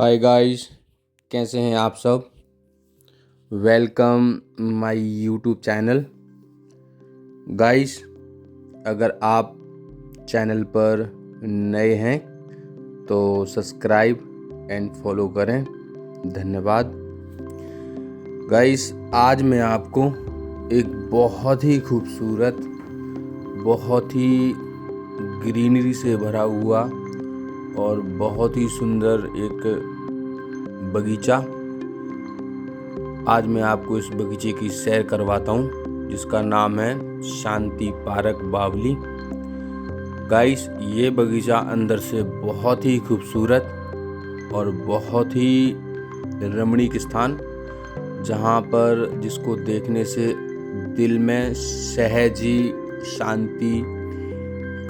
Hi guys, कैसे हैं आप सब। Welcome my YouTube channel. Guys, अगर आप चैनल पर नए हैं तो सब्सक्राइब एंड फॉलो करें। धन्यवाद। गाइस, आज मैं आपको एक बहुत ही खूबसूरत, बहुत ही ग्रीनरी से भरा हुआ और बहुत ही सुंदर एक बगीचा, आज मैं आपको इस बगीचे की सैर करवाता हूँ जिसका नाम है शांति पार्क बावली। गाइस, ये बगीचा अंदर से बहुत ही खूबसूरत और बहुत ही रमणीक स्थान, जहाँ पर जिसको देखने से दिल में सहज ही शांति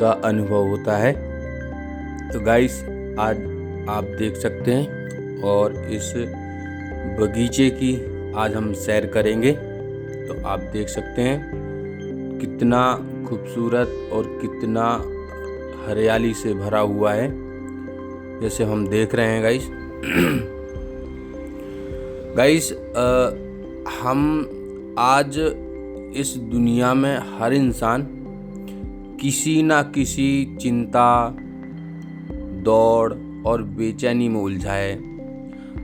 का अनुभव होता है। तो गाइस, आज आप देख सकते हैं और इस बगीचे की आज हम सैर करेंगे। तो आप देख सकते हैं कितना खूबसूरत और कितना हरियाली से भरा हुआ है, जैसे हम देख रहे हैं गाइस। गाइस, हम आज इस दुनिया में हर इंसान किसी ना किसी चिंता, दौड़ और बेचैनी में उलझा है।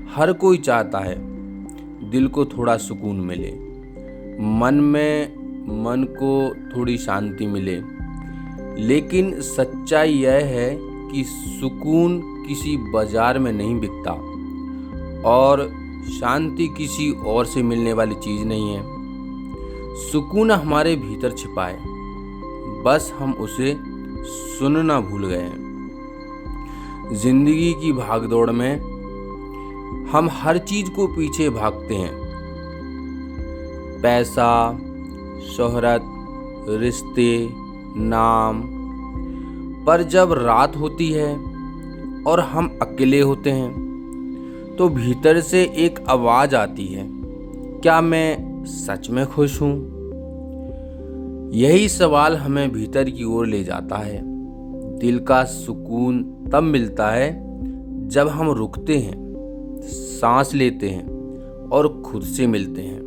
हर कोई चाहता है दिल को थोड़ा सुकून मिले, मन को थोड़ी शांति मिले। लेकिन सच्चाई यह है कि सुकून किसी बाजार में नहीं बिकता और शांति किसी और से मिलने वाली चीज़ नहीं है। सुकून हमारे भीतर छिपा है, बस हम उसे सुनना भूल गए हैं। जिंदगी की भागदौड़ में हम हर चीज को पीछे भागते हैं, पैसा, शोहरत, रिश्ते, नाम। पर जब रात होती है और हम अकेले होते हैं तो भीतर से एक आवाज आती है, क्या मैं सच में खुश हूं? यही सवाल हमें भीतर की ओर ले जाता है। दिल का सुकून तब मिलता है जब हम रुकते हैं, सांस लेते हैं और खुद से मिलते हैं।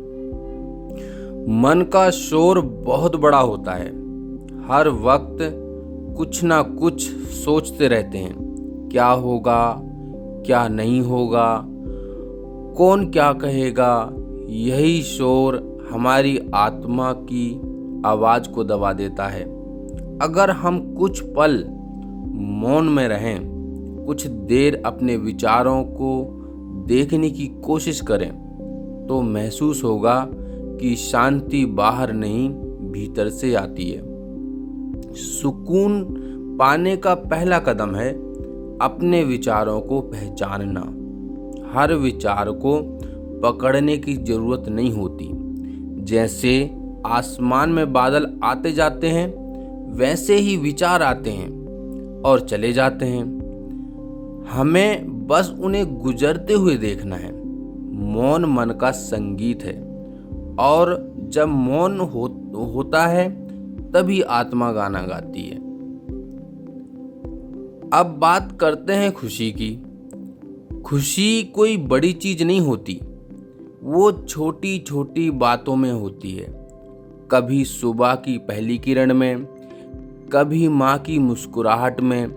मन का शोर बहुत बड़ा होता है, हर वक्त कुछ ना कुछ सोचते रहते हैं, क्या होगा, क्या नहीं होगा, कौन क्या कहेगा। यही शोर हमारी आत्मा की आवाज को दबा देता है। अगर हम कुछ पल मौन में रहें, कुछ देर अपने विचारों को देखने की कोशिश करें, तो महसूस होगा कि शांति बाहर नहीं, भीतर से आती है। सुकून पाने का पहला कदम है अपने विचारों को पहचानना। हर विचार को पकड़ने की जरूरत नहीं होती। जैसे आसमान में बादल आते जाते हैं, वैसे ही विचार आते हैं और चले जाते हैं। हमें बस उन्हें गुजरते हुए देखना है। मौन मन का संगीत है और जब मौन होता है तभी आत्मा गाना गाती है। अब बात करते हैं खुशी की। खुशी कोई बड़ी चीज नहीं होती, वो छोटी छोटी बातों में होती है। कभी सुबह की पहली किरण में, कभी माँ की मुस्कुराहट में,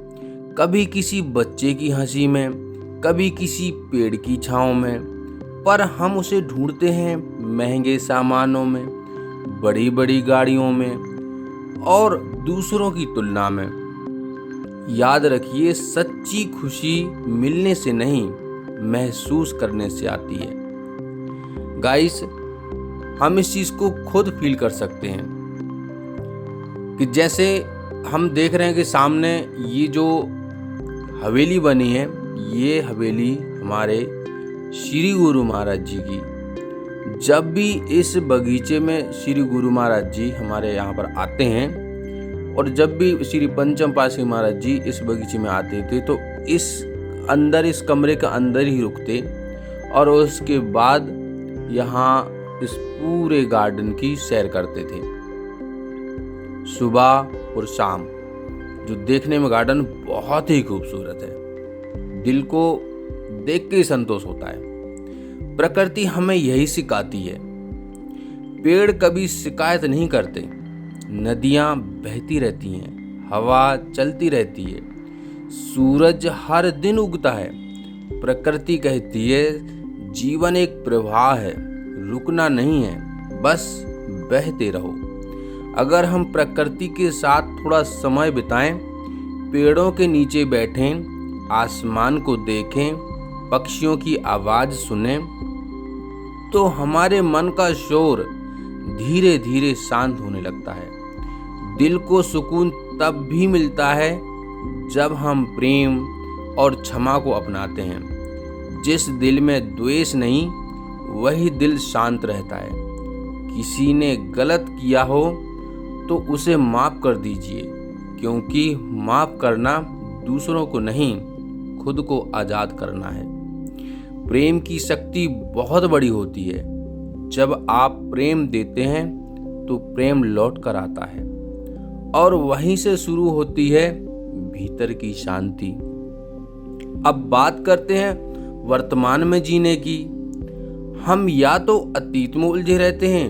कभी किसी बच्चे की हंसी में, कभी किसी पेड़ की छांव में। पर हम उसे ढूंढते हैं महंगे सामानों में, बड़ी बड़ी गाड़ियों में और दूसरों की तुलना में। याद रखिए, सच्ची खुशी मिलने से नहीं, महसूस करने से आती है। गाइस, हम इस चीज को खुद फील कर सकते हैं कि जैसे हम देख रहे हैं कि सामने ये जो हवेली बनी है, ये हवेली हमारे श्री गुरु महाराज जी की। जब भी इस बगीचे में श्री गुरु महाराज जी हमारे यहाँ पर आते हैं और जब भी श्री पंचम पाशी महाराज जी इस बगीचे में आते थे तो इस कमरे के अंदर ही रुकते और उसके बाद यहाँ इस पूरे गार्डन की सैर करते थे, सुबह और शाम। जो देखने में गार्डन बहुत ही खूबसूरत है, दिल को देख के ही संतोष होता है। प्रकृति हमें यही सिखाती है। पेड़ कभी शिकायत नहीं करते, नदियाँ बहती रहती हैं, हवा चलती रहती है, सूरज हर दिन उगता है। प्रकृति कहती है जीवन एक प्रवाह है, रुकना नहीं है, बस बहते रहो। अगर हम प्रकृति के साथ थोड़ा समय बिताएं, पेड़ों के नीचे बैठें, आसमान को देखें, पक्षियों की आवाज़ सुनें, तो हमारे मन का शोर धीरे धीरे शांत होने लगता है। दिल को सुकून तब भी मिलता है जब हम प्रेम और क्षमा को अपनाते हैं। जिस दिल में द्वेष नहीं, वही दिल शांत रहता है। किसी ने गलत किया हो तो उसे माफ़ कर दीजिए, क्योंकि माफ़ करना दूसरों को नहीं, खुद को आज़ाद करना है। प्रेम की शक्ति बहुत बड़ी होती है। जब आप प्रेम देते हैं तो प्रेम लौट कर आता है, और वहीं से शुरू होती है भीतर की शांति। अब बात करते हैं वर्तमान में जीने की। हम या तो अतीत में उलझे रहते हैं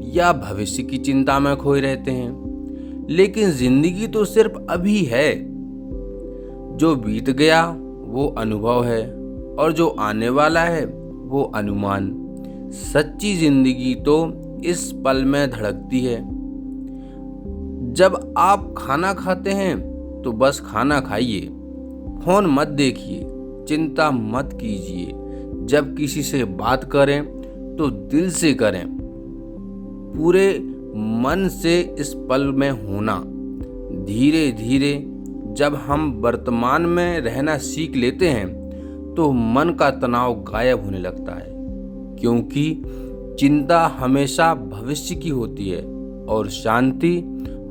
या भविष्य की चिंता में खोए रहते हैं। लेकिन जिंदगी तो सिर्फ अभी है। जो बीत गया वो अनुभव है, और जो आने वाला है वो अनुमान। सच्ची जिंदगी तो इस पल में धड़कती है। जब आप खाना खाते हैं तो बस खाना खाइए, फोन मत देखिए, चिंता मत कीजिए। जब किसी से बात करें तो दिल से करें, पूरे मन से इस पल में होना। धीरे धीरे जब हम वर्तमान में रहना सीख लेते हैं तो मन का तनाव गायब होने लगता है, क्योंकि चिंता हमेशा भविष्य की होती है और शांति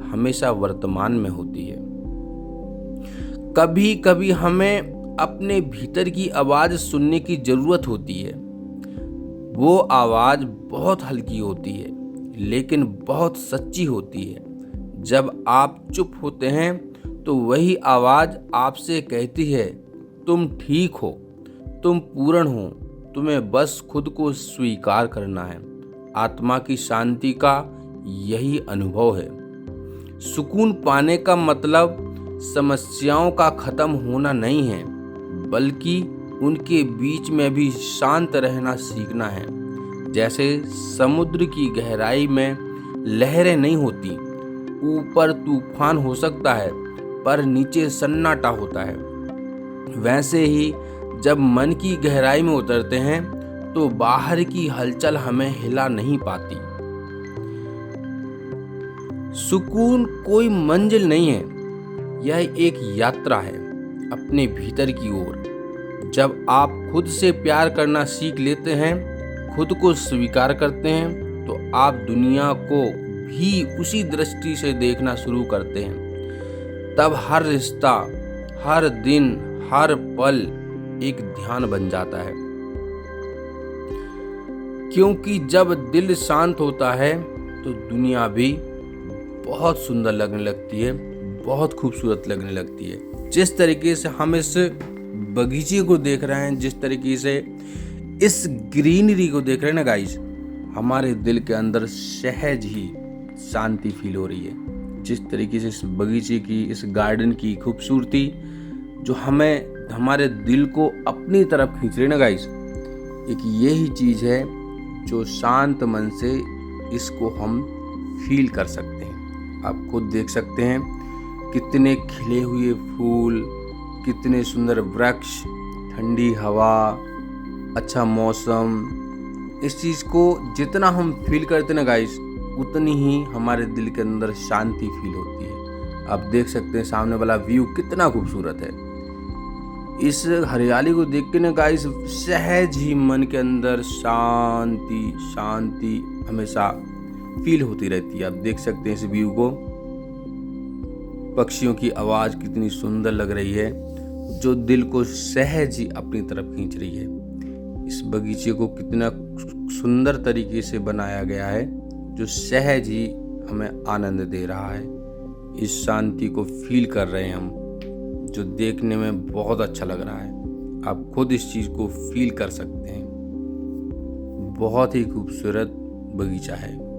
हमेशा वर्तमान में होती है। कभी कभी हमें अपने भीतर की आवाज़ सुनने की ज़रूरत होती है। वो आवाज़ बहुत हल्की होती है, लेकिन बहुत सच्ची होती है। जब आप चुप होते हैं तो वही आवाज़ आपसे कहती है, तुम ठीक हो, तुम पूर्ण हो, तुम्हें बस खुद को स्वीकार करना है। आत्मा की शांति का यही अनुभव है। सुकून पाने का मतलब समस्याओं का खत्म होना नहीं है, बल्कि उनके बीच में भी शांत रहना सीखना है। जैसे समुद्र की गहराई में लहरें नहीं होती, ऊपर तूफान हो सकता है पर नीचे सन्नाटा होता है। वैसे ही जब मन की गहराई में उतरते हैं तो बाहर की हलचल हमें हिला नहीं पाती। सुकून कोई मंजिल नहीं है, यह एक यात्रा है अपने भीतर की ओर। जब आप खुद से प्यार करना सीख लेते हैं, खुद को स्वीकार करते हैं, तो आप दुनिया को भी उसी दृष्टि से देखना शुरू करते हैं। तब हर रिश्ता, हर दिन, हर पल एक ध्यान बन जाता है। क्योंकि जब दिल शांत होता है तो दुनिया भी बहुत सुंदर लगने लगती है, बहुत खूबसूरत लगने लगती है। जिस तरीके से हम इस बगीचे को देख रहे हैं, जिस तरीके से इस ग्रीनरी को देख रहे हैं ना गाइस, हमारे दिल के अंदर सहज ही शांति फील हो रही है। जिस तरीके से इस बगीचे की, इस गार्डन की खूबसूरती जो हमें हमारे दिल को अपनी तरफ खींच रही है ना गाइस, एक यही चीज़ है जो शांत मन से इसको हम फील कर सकते हैं। आप खुद देख सकते हैं कितने खिले हुए फूल, कितने सुंदर वृक्ष, ठंडी हवा, अच्छा मौसम। इस चीज़ को जितना हम फील करते हैं ना गाइस, उतनी ही हमारे दिल के अंदर शांति फील होती है। आप देख सकते हैं सामने वाला व्यू कितना खूबसूरत है। इस हरियाली को देख के ना गाइस, सहज ही मन के अंदर शांति शांति हमेशा फील होती रहती है। आप देख सकते हैं इस व्यू को, पक्षियों की आवाज़ कितनी सुंदर लग रही है, जो दिल को सहज ही अपनी तरफ खींच रही है। इस बगीचे को कितना सुंदर तरीके से बनाया गया है, जो सहज ही हमें आनंद दे रहा है। इस शांति को फील कर रहे हैं हम, जो देखने में बहुत अच्छा लग रहा है। आप खुद इस चीज़ को फील कर सकते हैं। बहुत ही खूबसूरत बगीचा है।